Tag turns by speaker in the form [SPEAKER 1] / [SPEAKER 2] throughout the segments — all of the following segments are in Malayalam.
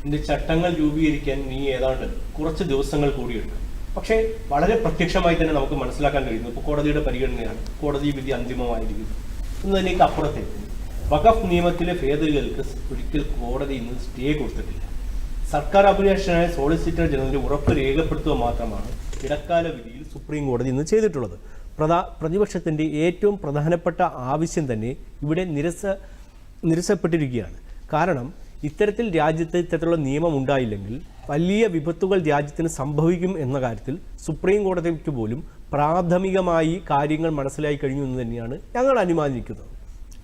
[SPEAKER 1] ഇതിന്റെ ചട്ടങ്ങൾ രൂപീകരിക്കാൻ നീ ഏതാണ്ട് കുറച്ച് ദിവസങ്ങൾ കൂടിയുണ്ട്. പക്ഷേ വളരെ പ്രത്യക്ഷമായി തന്നെ നമുക്ക് മനസ്സിലാക്കാൻ കഴിയുന്നു. ഇപ്പോൾ കോടതിയുടെ പരിഗണനയാണ്, കോടതി വിധി അന്തിമമായിരിക്കുന്നു എന്നതിലേക്ക് അപ്പുറത്തേക്ക് വഖഫ് നിയമത്തിലെ ഭേദഗതികൾക്ക് ഒരിക്കൽ കോടതി ഇന്ന് സ്റ്റേ കൊടുത്തിട്ടില്ല. സർക്കാർ അഭിലാഷനായ സോളിസിറ്റർ ജനറലിന്റെ ഉറപ്പ് രേഖപ്പെടുത്തുക മാത്രമാണ് ഇടക്കാല വിധിയിൽ സുപ്രീം കോടതി ഇന്ന് ചെയ്തിട്ടുള്ളത്. പ്രതിപക്ഷത്തിന്റെ ഏറ്റവും പ്രധാനപ്പെട്ട ആവശ്യം തന്നെ ഇവിടെ നിരസപ്പെട്ടിരിക്കുകയാണ്. കാരണം ഇത്തരത്തിൽ രാജ്യത്ത് ഇത്തരത്തിലുള്ള നിയമം ഉണ്ടായില്ലെങ്കിൽ വലിയ വിപത്തുകൾ രാജ്യത്തിന് സംഭവിക്കും എന്ന കാര്യത്തിൽ സുപ്രീം കോടതിക്ക് പോലും പ്രാഥമികമായി കാര്യങ്ങൾ മനസ്സിലായി കഴിഞ്ഞു എന്ന് തന്നെയാണ് ഞങ്ങൾ അനുമാനിക്കുന്നത്.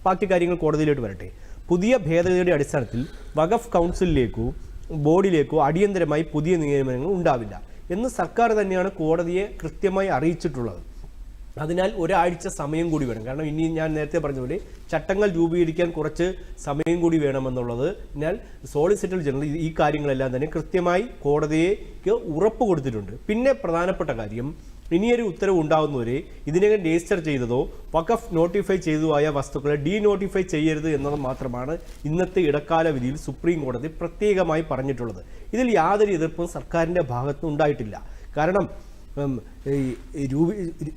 [SPEAKER 1] ബാക്കി കാര്യങ്ങൾ കോടതിയിലോട്ട് വരട്ടെ. പുതിയ ഭേദഗതിയുടെ അടിസ്ഥാനത്തിൽ വഖഫ് കൗൺസിലിലേക്കോ ബോർഡിലേക്കോ അടിയന്തരമായി പുതിയ നിയമനങ്ങൾ ഉണ്ടാവില്ല എന്ന് സർക്കാർ തന്നെയാണ് കോടതിയെ കൃത്യമായി അറിയിച്ചിട്ടുള്ളത്. അതിനാൽ ഒരാഴ്ച സമയം കൂടി വേണം. കാരണം ഇനി ഞാൻ നേരത്തെ പറഞ്ഞ പോലെ ചട്ടങ്ങൾ രൂപീകരിക്കാൻ കുറച്ച് സമയം കൂടി വേണമെന്നുള്ളത്. എന്നാൽ സോളിസിറ്റർ ജനറൽ ഈ കാര്യങ്ങളെല്ലാം തന്നെ കൃത്യമായി കോടതിക്ക് ഉറപ്പ് കൊടുത്തിട്ടുണ്ട്. പിന്നെ പ്രധാനപ്പെട്ട കാര്യം, ഇനിയൊരു ഉത്തരവ് ഉണ്ടാകുന്നവരെ ഇതിനകം രജിസ്റ്റർ ചെയ്തതോ വഖഫ് നോട്ടിഫൈ ചെയ്തതോ ആയ വസ്തുക്കളെ ഡീനോട്ടിഫൈ ചെയ്യരുത് എന്നത് മാത്രമാണ് ഇന്നത്തെ ഇടക്കാല വിധിയിൽ സുപ്രീം കോടതി പ്രത്യേകമായി പറഞ്ഞിട്ടുള്ളത്. ഇതിൽ യാതൊരു എതിർപ്പും സർക്കാരിൻ്റെ ഭാഗത്തുനിന്ന് ഉണ്ടായിട്ടില്ല. കാരണം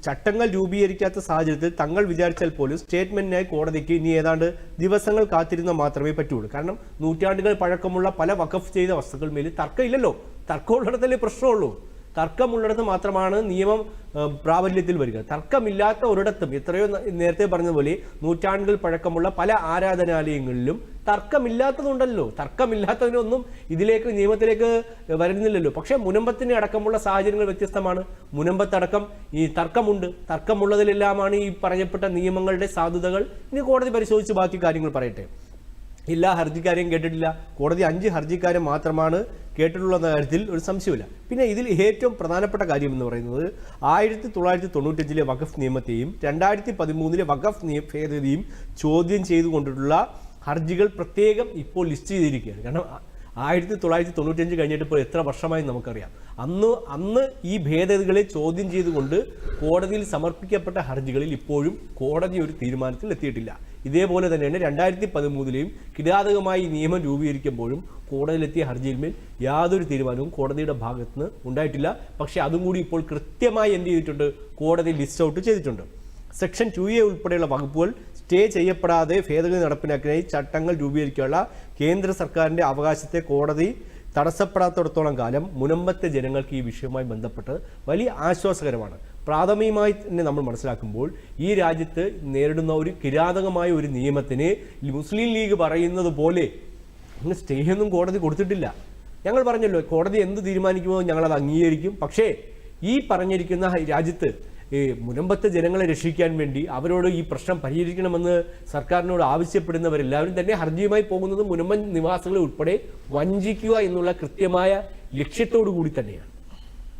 [SPEAKER 1] ചട്ടങ്ങൾ രൂപീകരിക്കാത്ത സാഹചര്യത്തിൽ തങ്ങൾ വിചാരിച്ചാൽ പോലും സ്റ്റേറ്റ്മെന്റിനായി കോടതിക്ക് ഇനി ഏതാണ്ട് ദിവസങ്ങൾ കാത്തിരുന്നാൽ മാത്രമേ പറ്റുള്ളൂ. കാരണം നൂറ്റാണ്ടുകൾ പഴക്കമുള്ള പല വഖഫ് ചെയ്ത വസ്തുക്കൾ മേലിൽ തർക്കമില്ലല്ലോ. തർക്കമുള്ളിടത്തല്ലേ പ്രശ്നമുള്ളൂ. തർക്കമുള്ളിടത്ത് മാത്രമാണ് നിയമം പ്രാബല്യത്തിൽ വരിക. തർക്കമില്ലാത്ത ഒരിടത്തും, എത്രയോ നേരത്തെ പറഞ്ഞതുപോലെ നൂറ്റാണ്ടുകൾ പഴക്കമുള്ള പല ആരാധനാലയങ്ങളിലും തർക്കമില്ലാത്തതുണ്ടല്ലോ. തർക്കമില്ലാത്തതിനൊന്നും നിയമത്തിലേക്ക് വരുന്നില്ലല്ലോ. പക്ഷേ മുനമ്പത്തിന് അടക്കമുള്ള സാഹചര്യങ്ങൾ വ്യത്യസ്തമാണ്. മുനമ്പത്തടക്കം ഈ തർക്കമുണ്ട്. തർക്കമുള്ളതിലെല്ലാമാണ് ഈ പറയപ്പെട്ട നിയമങ്ങളുടെ സാധുതകൾ. ഇനി കോടതി പരിശോധിച്ച് ബാക്കി കാര്യങ്ങൾ പറയട്ടെ. എല്ലാ ഹർജിക്കാരെയും കേട്ടിട്ടില്ല. കോടതി 5 ഹർജിക്കാരെ മാത്രമാണ് കേട്ടിട്ടുള്ള കാര്യത്തിൽ ഒരു സംശയമില്ല. പിന്നെ ഇതിൽ ഏറ്റവും പ്രധാനപ്പെട്ട കാര്യം എന്ന് പറയുന്നത് 1995 വഖഫ് നിയമത്തെയും 2013 വഖഫ് ഭേദഗതിയും ചോദ്യം ചെയ്തുകൊണ്ടിട്ടുള്ള ഹർജികൾ പ്രത്യേകം ഇപ്പോൾ ലിസ്റ്റ് ചെയ്തിരിക്കുകയാണ്. കാരണം 1995 കഴിഞ്ഞിട്ട് ഇപ്പോൾ എത്ര വർഷമായി നമുക്കറിയാം. അന്ന് ഈ ഭേദഗതികളെ ചോദ്യം ചെയ്തുകൊണ്ട് കോടതിയിൽ സമർപ്പിക്കപ്പെട്ട ഹർജികളിൽ ഇപ്പോഴും കോടതി ഒരു തീരുമാനത്തിൽ എത്തിയിട്ടില്ല. ഇതേപോലെ തന്നെയാണ് 2013 കിരാതകമായി നിയമം രൂപീകരിക്കുമ്പോഴും കോടതിയിലെത്തിയ ഹർജിയിന്മേൽ യാതൊരു തീരുമാനവും കോടതിയുടെ ഭാഗത്തുനിന്ന് ഉണ്ടായിട്ടില്ല. പക്ഷേ അതും കൂടി ഇപ്പോൾ കൃത്യമായി എന്ത് ചെയ്തിട്ടുണ്ട്, കോടതി ലിസ്റ്റ് ഔട്ട് ചെയ്തിട്ടുണ്ട്. സെക്ഷൻ 2A ഉൾപ്പെടെയുള്ള വകുപ്പുകൾ സ്റ്റേ ചെയ്യപ്പെടാതെ ഭേദഗതി നടപ്പിലാക്കാനായി ചട്ടങ്ങൾ രൂപീകരിക്കാനുള്ള കേന്ദ്ര സർക്കാരിൻ്റെ അവകാശത്തെ കോടതി തടസ്സപ്പെടാത്തിടത്തോളം കാലം മുനമ്പത്തെ ജനങ്ങൾക്ക് ഈ വിഷയവുമായി ബന്ധപ്പെട്ട് വലിയ ആശ്വാസകരമാണ്. പ്രാഥമികമായി തന്നെ നമ്മൾ മനസ്സിലാക്കുമ്പോൾ ഈ രാജ്യത്ത് നേരിടുന്ന ഒരു കിരാതകമായ ഒരു നിയമത്തിന് മുസ്ലിം ലീഗ് പറയുന്നത് പോലെ സ്റ്റേയൊന്നും കോടതി കൊടുത്തിട്ടില്ല. ഞങ്ങൾ പറഞ്ഞല്ലോ, കോടതി എന്ത് തീരുമാനിക്കുമോ ഞങ്ങളത് അംഗീകരിക്കും. പക്ഷേ ഈ പറഞ്ഞിരിക്കുന്ന രാജ്യത്ത് മുനമ്പത്തെ ജനങ്ങളെ രക്ഷിക്കാൻ വേണ്ടി അവരോട് ഈ പ്രശ്നം പരിഹരിക്കണമെന്ന് സർക്കാരിനോട് ആവശ്യപ്പെടുന്നവരെല്ലാവരും തന്നെ ഹർജിയുമായി പോകുന്നത് മുനമ്പൻ നിവാസികളെ ഉൾപ്പെടെ വഞ്ചിക്കുക എന്നുള്ള കൃത്യമായ ലക്ഷ്യത്തോടു കൂടി തന്നെയാണ്.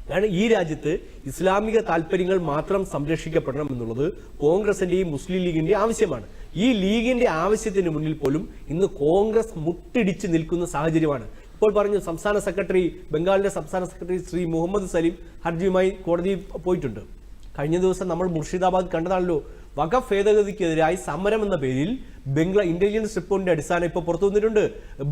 [SPEAKER 1] കാരണം ഈ രാജ്യത്ത് ഇസ്ലാമിക താല്പര്യങ്ങൾ മാത്രം സംരക്ഷിക്കപ്പെടണം എന്നുള്ളത് കോൺഗ്രസിന്റെയും മുസ്ലിം ലീഗിന്റെയും ആവശ്യമാണ്. ഈ ലീഗിന്റെ ആവശ്യത്തിന് മുന്നിൽ പോലും ഇന്ന് കോൺഗ്രസ് മുട്ടിടിച്ച് നിൽക്കുന്ന സാഹചര്യമാണ്. ഇപ്പോൾ പറഞ്ഞു, ബംഗാളിന്റെ സംസ്ഥാന സെക്രട്ടറി ശ്രീ മുഹമ്മദ് സലീം ഹർജിയുമായി കോടതിയിൽ പോയിട്ടുണ്ട്. കഴിഞ്ഞ ദിവസം നമ്മൾ മുർഷിദാബാദ് കണ്ടതാണല്ലോ. വഖഫ് ഭേദഗതിക്കെതിരായി സമരം എന്ന പേരിൽ ഇന്റലിജൻസ് റിപ്പോർട്ടിന്റെ അടിസ്ഥാനം ഇപ്പോൾ പുറത്തു വന്നിട്ടുണ്ട്.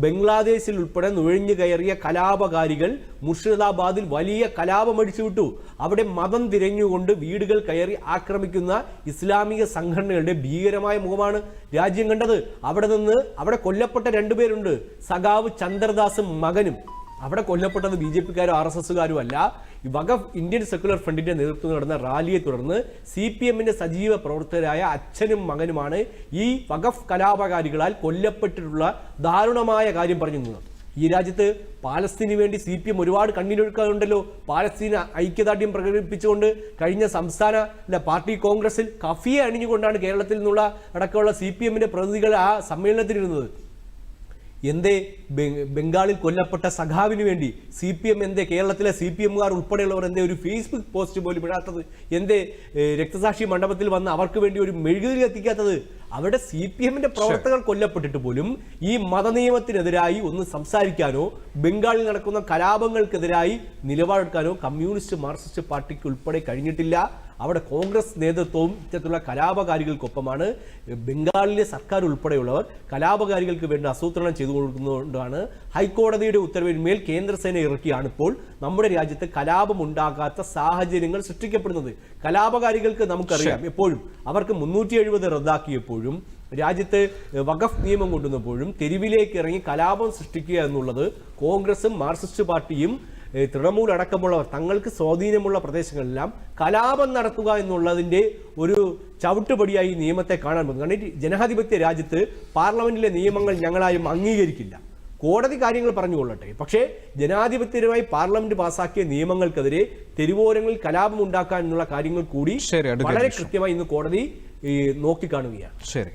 [SPEAKER 1] ബംഗ്ലാദേശിൽ ഉൾപ്പെടെ നുഴഞ്ഞു കയറിയ കലാപകാരികൾ മുർഷിദാബാദിൽ വലിയ കലാപം അടിച്ചുവിട്ടു. അവിടെ മതം തിരഞ്ഞുകൊണ്ട് വീടുകൾ കയറി ആക്രമിക്കുന്ന ഇസ്ലാമിക സംഘടനകളുടെ ഭീകരമായ മുഖമാണ് രാജ്യം കണ്ടത്. അവിടെ കൊല്ലപ്പെട്ട 2 പേരുണ്ട്, സഖാവ് ചന്ദ്രദാസും മകനും. അവിടെ കൊല്ലപ്പെട്ടത് BJPക്കാരും RSSകാരും അല്ല. വഖഫ് ഇന്ത്യൻ സെക്യുലർ ഫ്രണ്ടിന്റെ നേതൃത്വത്തിൽ നടന്ന റാലിയെ തുടർന്ന് CPMന്റെ സജീവ പ്രവർത്തകരായ അച്ഛനും മകനുമാണ് ഈ വഖഫ് കലാപകാരികളാൽ കൊല്ലപ്പെട്ടിട്ടുള്ള ദാരുണമായ കാര്യം പറഞ്ഞു. ഈ രാജ്യത്ത് പാലസ്തീനു വേണ്ടി CPM ഒരുപാട് കണ്ണീരൊഴുക്കാറുണ്ടല്ലോ. പാലസ്തീന ഐക്യദാർഢ്യം പ്രകടിപ്പിച്ചുകൊണ്ട് കഴിഞ്ഞ സംസ്ഥാന പാർട്ടി കോൺഗ്രസിൽ കഫിയെ അണിഞ്ഞുകൊണ്ടാണ് കേരളത്തിൽ നിന്നുള്ള അടക്കമുള്ള CPMന്റെ പ്രതിനിധികൾ ആ സമ്മേളനത്തിലിരുന്നത്. എന്തേ ബംഗാളിൽ കൊല്ലപ്പെട്ട സഖാവിന് വേണ്ടി CPM എന്തേ കേരളത്തിലെ CPMകാർ ഉൾപ്പെടെയുള്ളവർ എന്തേ ഒരു ഫേസ്ബുക്ക് പോസ്റ്റ് പോലും ഇടാത്തത്? എന്തേ രക്തസാക്ഷി മണ്ഡപത്തിൽ വന്ന് അവർക്ക് വേണ്ടി ഒരു മെഴുകുതിരി എത്തിക്കാത്തത്? അവിടെ CPMന്റെ പ്രവർത്തകർ കൊല്ലപ്പെട്ടിട്ട് പോലും ഈ മതനിയമത്തിനെതിരായി ഒന്ന് സംസാരിക്കാനോ ബംഗാളിൽ നടക്കുന്ന കലാപങ്ങൾക്കെതിരായി നിലപാടെടുക്കാനോ കമ്മ്യൂണിസ്റ്റ് മാർക്സിസ്റ്റ് പാർട്ടിക്ക് ഉൾപ്പെടെ കഴിഞ്ഞിട്ടില്ല. അവിടെ കോൺഗ്രസ് നേതൃത്വവും ഇത്തരത്തിലുള്ള കലാപകാരികൾക്കൊപ്പമാണ്. ബംഗാളിലെ സർക്കാർ ഉൾപ്പെടെയുള്ളവർ കലാപകാരികൾക്ക് വേണ്ടി ആസൂത്രണം ചെയ്തു കൊടുക്കുന്നതുകൊണ്ടാണ് ഹൈക്കോടതിയുടെ ഉത്തരവിന്മേൽ കേന്ദ്രസേന ഇറക്കിയാണ് ഇപ്പോൾ നമ്മുടെ രാജ്യത്ത് കലാപമുണ്ടാകാത്ത സാഹചര്യങ്ങൾ സൃഷ്ടിക്കപ്പെടുന്നത്. കലാപകാരികൾക്ക് നമുക്കറിയാം, എപ്പോഴും അവർക്ക് 370 റദ്ദാക്കിയപ്പോഴും രാജ്യത്ത് വഖഫ് നിയമം കൊണ്ടുവന്നപ്പോഴും തെരുവിലേക്ക് ഇറങ്ങി കലാപം സൃഷ്ടിക്കുക എന്നുള്ളത് കോൺഗ്രസും മാർക്സിസ്റ്റ് പാർട്ടിയും തൃണമൂൽ അടക്കമുള്ളവർ തങ്ങൾക്ക് സ്വാധീനമുള്ള പ്രദേശങ്ങളെല്ലാം കലാപം നടത്തുക എന്നുള്ളതിൻ്റെ ഒരു ചവിട്ടുപടിയായി നിയമത്തെ കാണാൻ പറ്റും. കാരണം ജനാധിപത്യ രാജ്യത്ത് പാർലമെന്റിലെ നിയമങ്ങൾ ഞങ്ങളാരും അംഗീകരിക്കില്ല. കോടതി കാര്യങ്ങൾ പറഞ്ഞുകൊള്ളട്ടെ, പക്ഷേ ജനാധിപത്യപരമായി പാർലമെന്റ് പാസാക്കിയ നിയമങ്ങൾക്കെതിരെ തെരുവോരങ്ങളിൽ കലാപം ഉണ്ടാക്കാൻ എന്നുള്ള കാര്യങ്ങൾ കൂടി വളരെ കൃത്യമായി ഇന്ന് കോടതി നോക്കിക്കാണുകയാണ്.
[SPEAKER 2] ശരി.